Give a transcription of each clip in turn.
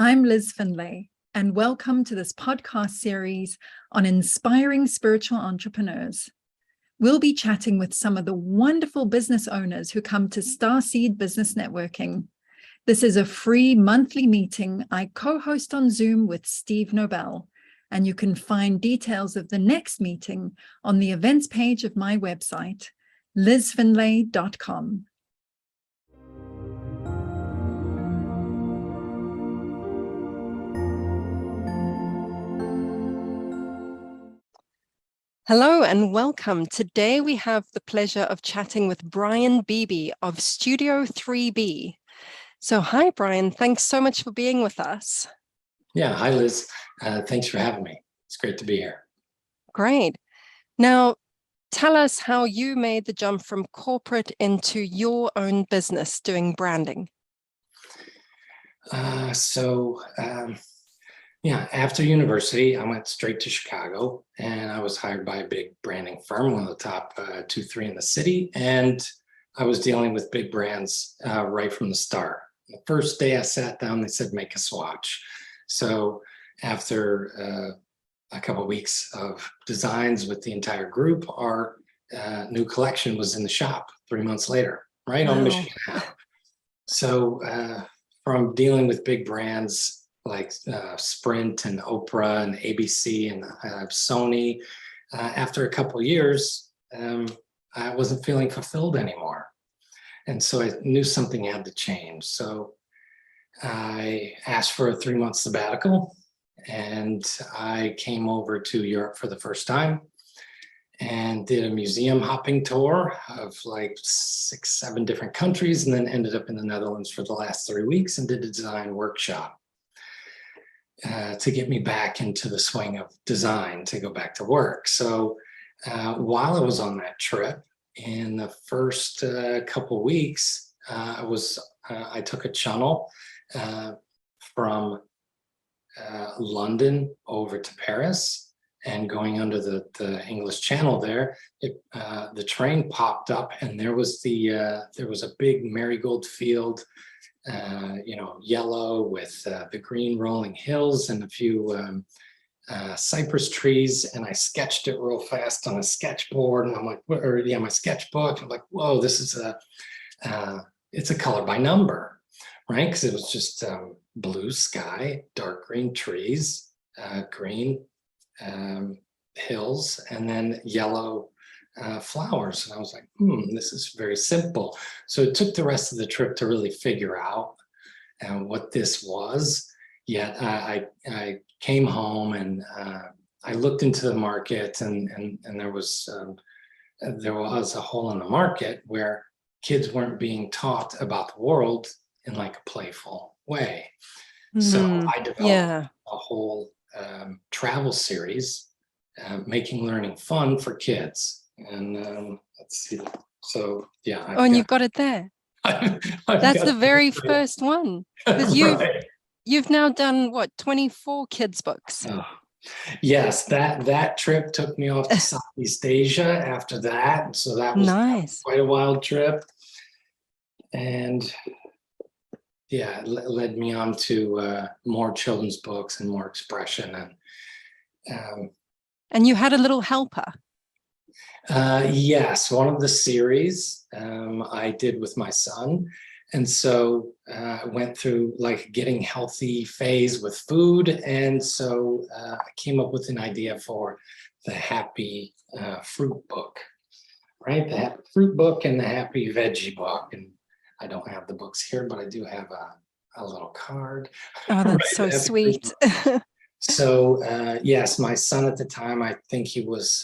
I'm Liz Findlay, and welcome to this podcast series on inspiring spiritual entrepreneurs. We'll be chatting with some of the wonderful business owners who come to Starseed Business Networking. This is a free monthly meeting I co-host on Zoom with Steve Nobel, and you can find details of the next meeting on the events page of my website, lizfindlay.com. Hello and welcome. Today we have the pleasure of chatting with Brian Bibi of Studio 3B. So hi, Brian. Thanks so much for being with us. Yeah, hi, Liz. Thanks for having me. It's great to be here. Great. Now, tell us how you made the jump from corporate into your own business doing branding. After university, I went straight to Chicago, and I was hired by a big branding firm, one of the top 2-3 in the city, and I was dealing with big brands right from the start. The first day I sat down, they said, make a swatch. So after a couple of weeks of designs with the entire group, our new collection was in the shop 3 months later, right on Michigan Ave. So from dealing with big brands like Sprint and Oprah and ABC and Sony, after a couple of years, I wasn't feeling fulfilled anymore. And so I knew something had to change. So I asked for a 3-month sabbatical, and I came over to Europe for the first time and did a museum hopping tour of like 6-7 different countries, and then ended up in the Netherlands for the last 3 weeks and did a design workshop to get me back into the swing of design, to go back to work. So while I was on that trip, in the first couple weeks, I took a channel from London over to Paris, and going under the English Channel there, the train popped up, and there was a big marigold field, yellow with the green rolling hills and a few cypress trees. And I sketched it real fast on a sketchboard, and I'm like, my sketchbook. I'm like, whoa, this is it's a color by number, right? Because it was just blue sky, dark green trees, green hills, and then yellow flowers. And I was like, this is very simple. So it took the rest of the trip to really figure out what this was. Yet I came home, and I looked into the market, and there was a hole in the market where kids weren't being taught about the world in like a playful way. So I developed a whole travel series, making learning fun for kids. And let's see. So yeah. And you've got it there. That's the very first one. Because you've now done what, 24 kids books? Oh, yes, that trip took me off to Southeast Asia after that. So that was quite a wild trip. And yeah, it led me on to more children's books and more expression. And you had a little helper. Yes, one of the series I did with my son. And so I went through like getting healthy phase with food. And so I came up with an idea for the happy fruit book, right? The happy fruit book and the happy veggie book. And I don't have the books here, but I do have a little card. Oh, that's so sweet. So yes, my son at the time, I think he was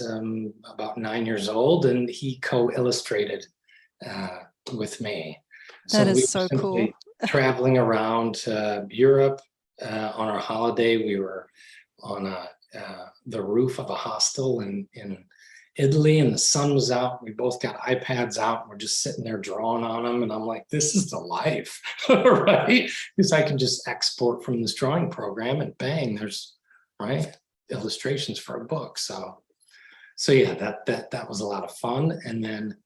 about 9 years old, and he co-illustrated with me. That is so cool. Traveling around Europe on our holiday, we were on the roof of a hostel in Italy, and the sun was out. We both got iPads out, and we're just sitting there drawing on them. And I'm like, this is the life, right? Because I can just export from this drawing program, and bang, there's illustrations for a book. So yeah, that was a lot of fun. And then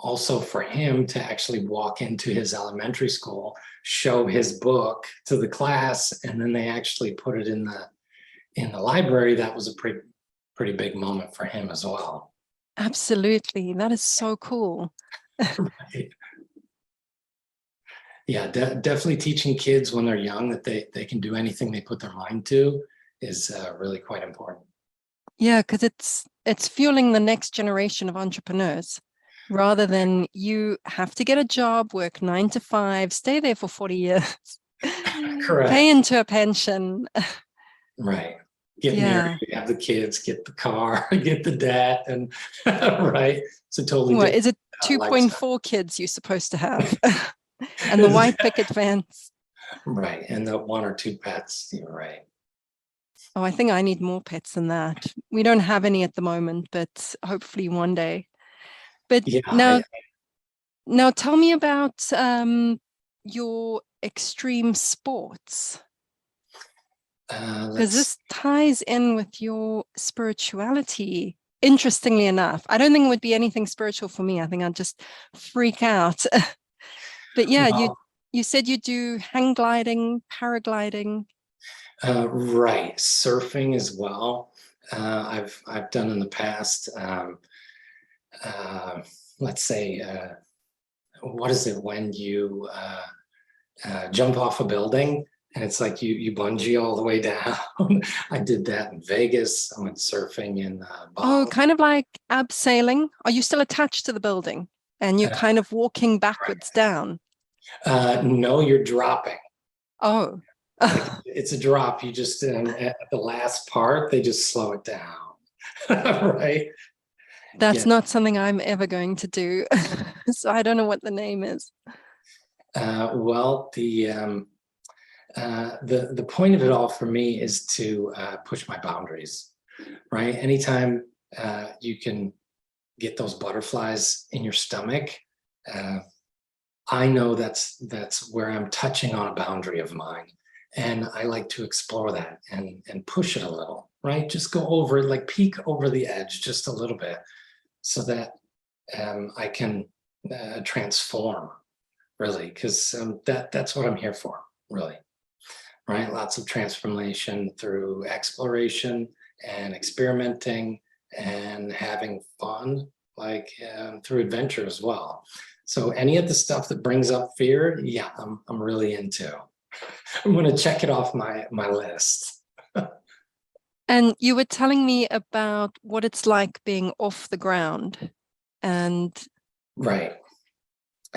also for him to actually walk into his elementary school, show his book to the class, and then they actually put it in the library. That was a pretty big moment for him as well. Absolutely. That is so cool. Right. Yeah, definitely teaching kids when they're young that they can do anything they put their mind to is really quite important. Yeah, because it's fueling the next generation of entrepreneurs, rather than you have to get a job, work 9 to 5, stay there for 40 years, Correct. pay into a pension. Right. Get married, have the kids, get the car, get the debt, and right. So totally. What is it? Lifestyle. 2.4 kids you're supposed to have, and the white picket fence. Right, and the 1 or 2 pets. You're right. Oh, I think I need more pets than that. We don't have any at the moment, but hopefully one day. But yeah, now tell me about your extreme sports. Because this ties in with your spirituality. Interestingly enough, I don't think it would be anything spiritual for me. I think I'd just freak out. But yeah, well, you said you do hang gliding, paragliding. Right, surfing as well. I've done in the past. Let's say, what is it when you jump off a building? And it's like you bungee all the way down. I did that in Vegas. I went surfing in Bali. Oh, kind of like abseiling. Are you still attached to the building and you're kind of walking backwards down? No, you're dropping. Oh. Like, it's a drop. You just, at the last part, they just slow it down. Right? That's not something I'm ever going to do. So I don't know what the name is. Well, the point of it all for me is to push my boundaries, right? Anytime you can get those butterflies in your stomach, I know that's where I'm touching on a boundary of mine, and I like to explore that and push it a little, right? Just go over it, like peek over the edge just a little bit, so that I can transform, really, because that's what I'm here for, really. Right? Lots of transformation through exploration and experimenting and having fun, like through adventure as well. So any of the stuff that brings up fear, yeah, I'm really into. I'm going to check it off my list. And you were telling me about what it's like being off the ground, and right.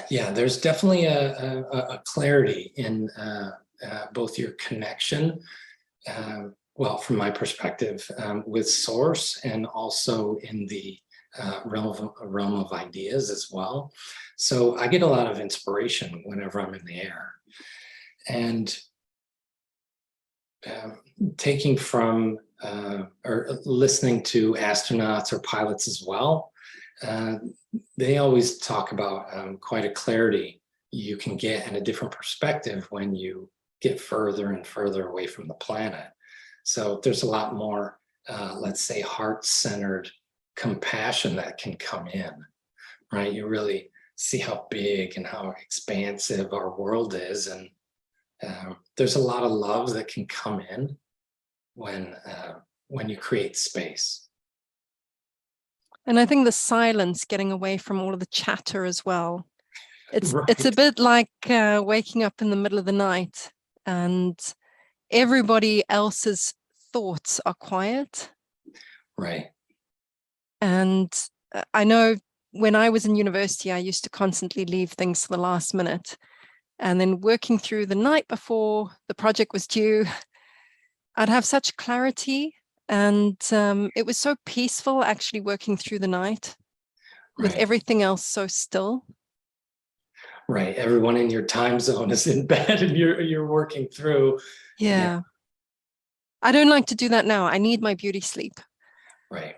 Yeah, there's definitely a clarity in both your connection, well, from my perspective, with source, and also in the realm of ideas as well. So I get a lot of inspiration whenever I'm in the air, and taking from or listening to astronauts or pilots as well. They always talk about quite a clarity you can get and a different perspective when you get further and further away from the planet. So there's a lot more, let's say, heart-centered compassion that can come in, right? You really see how big and how expansive our world is, and there's a lot of love that can come in when you create space. And I think the silence, getting away from all of the chatter as well. It's a Right. bit like waking up in the middle of the night and everybody else's thoughts are quiet. Right. And I know when I was in university, I used to constantly leave things to the last minute. And then working through the night before the project was due, I'd have such clarity. And it was so peaceful actually working through the night with Right. everything else so still. Right. Everyone in your time zone is in bed and you're working through. Yeah. I don't like to do that now. I need my beauty sleep. Right.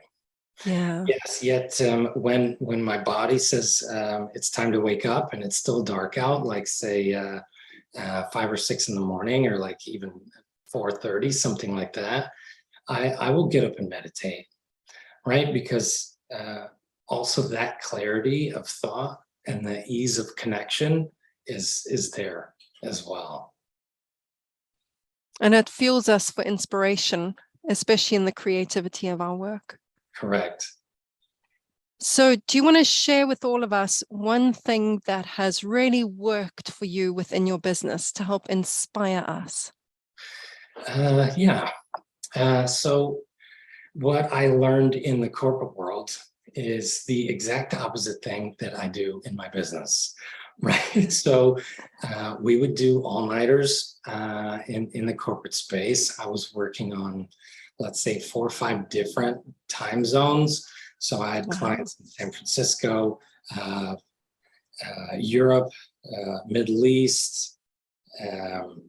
Yeah. Yes. Yet when my body says it's time to wake up and it's still dark out, like say 5 or 6 in the morning, or like even 4:30, something like that, I will get up and meditate, right? Because also that clarity of thought and the ease of connection is there as well. And it fuels us for inspiration, especially in the creativity of our work. Correct. So do you want to share with all of us one thing that has really worked for you within your business to help inspire us? Yeah. So what I learned in the corporate world is the exact opposite thing that I do in my business, right? So we would do all-nighters in the corporate space. I was working on, let's say, 4 or 5 different time zones. So I had clients in San Francisco, Europe, Middle East,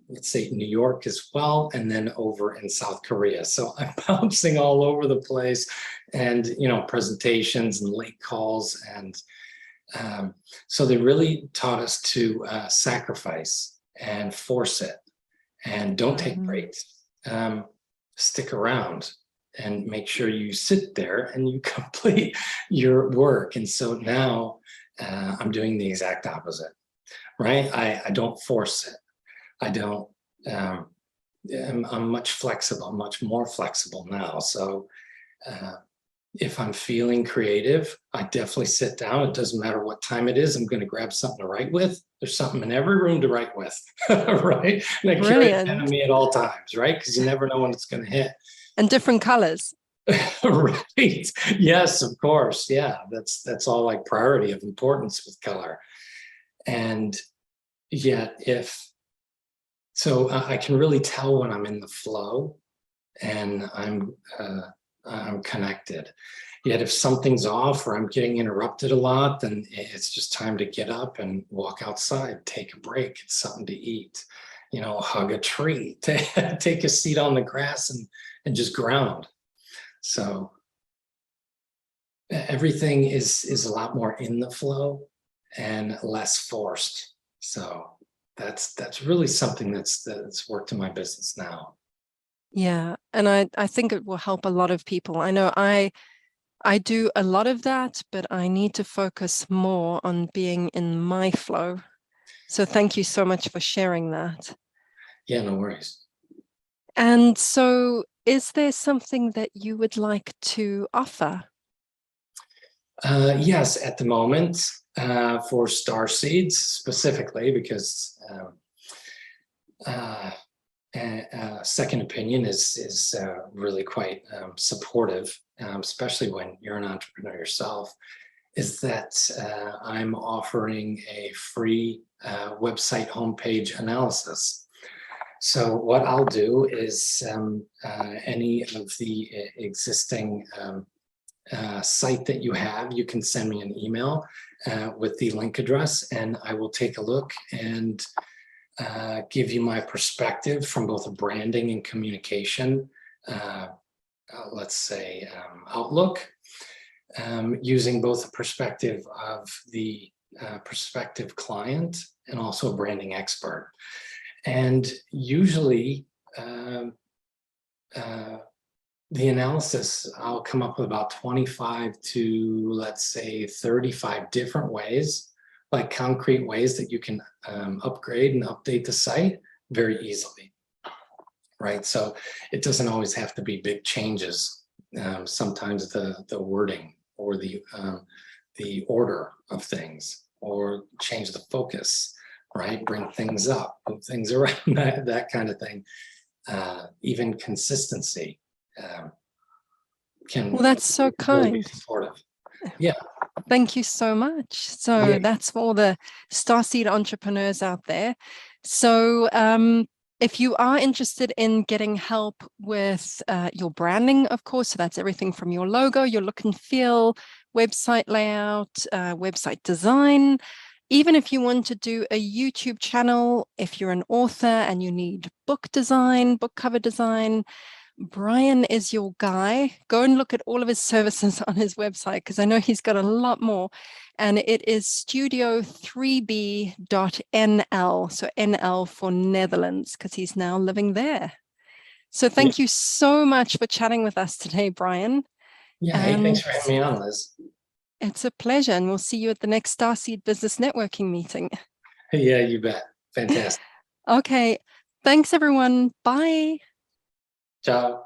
let's say New York as well, and then over in South Korea. So I'm bouncing all over the place, and presentations and late calls, and so they really taught us to sacrifice and force it, and don't take breaks. Stick around and make sure you sit there and you complete your work. And so now I'm doing the exact opposite, right? I don't force it. I don't, I'm much more flexible now. So if I'm feeling creative, I definitely sit down. It doesn't matter what time it is. I'm going to grab something to write with. There's something in every room to write with, right? And I carry a pen on me at all times, right? Because you never know when it's going to hit. And different colors. Right. Yes, of course. Yeah, that's all like priority of importance with color. And yet so I can really tell when I'm in the flow and I'm connected. Yet if something's off or I'm getting interrupted a lot, then it's just time to get up and walk outside, take a break, get something to eat, hug a tree, take a seat on the grass and just ground. So everything is a lot more in the flow and less forced. So that's really something that's worked in my business now. Yeah, and I think it will help a lot of people. I know I do a lot of that, but I need to focus more on being in my flow. So thank you so much for sharing that. Yeah, no worries. And so is there something that you would like to offer? Yes, at the moment, for Starseeds specifically, because second opinion is really quite supportive, especially when you're an entrepreneur yourself, is that I'm offering a free website homepage analysis. So what I'll do is any of the existing site that you have, you can send me an email with the link address, and I will take a look and give you my perspective from both a branding and communication, let's say, outlook, using both the perspective of the prospective client and also a branding expert. And usually the analysis, I'll come up with about 25 to, let's say, 35 different ways, like concrete ways that you can upgrade and update the site very easily, right? So it doesn't always have to be big changes. Sometimes the wording or the order of things, or change the focus, right? Bring things up, move things around, that kind of thing. Even consistency can. Well, that's so kind. Really be supportive. Yeah. Thank you so much. So that's for all the Starseed entrepreneurs out there. So if you are interested in getting help with your branding, of course, so that's everything from your logo, your look and feel, website layout, website design. Even if you want to do a YouTube channel, if you're an author and you need book design, book cover design, Brian is your guy. Go and look at all of his services on his website, because I know he's got a lot more. And it is studio3b.nl. So NL for Netherlands, because he's now living there. So thank you so much for chatting with us today, Brian. Yeah, hey, thanks for having me on, Liz. It's a pleasure, and we'll see you at the next Starseed Business Networking meeting. Yeah, you bet. Fantastic. Okay. Thanks, everyone. Bye. Ciao.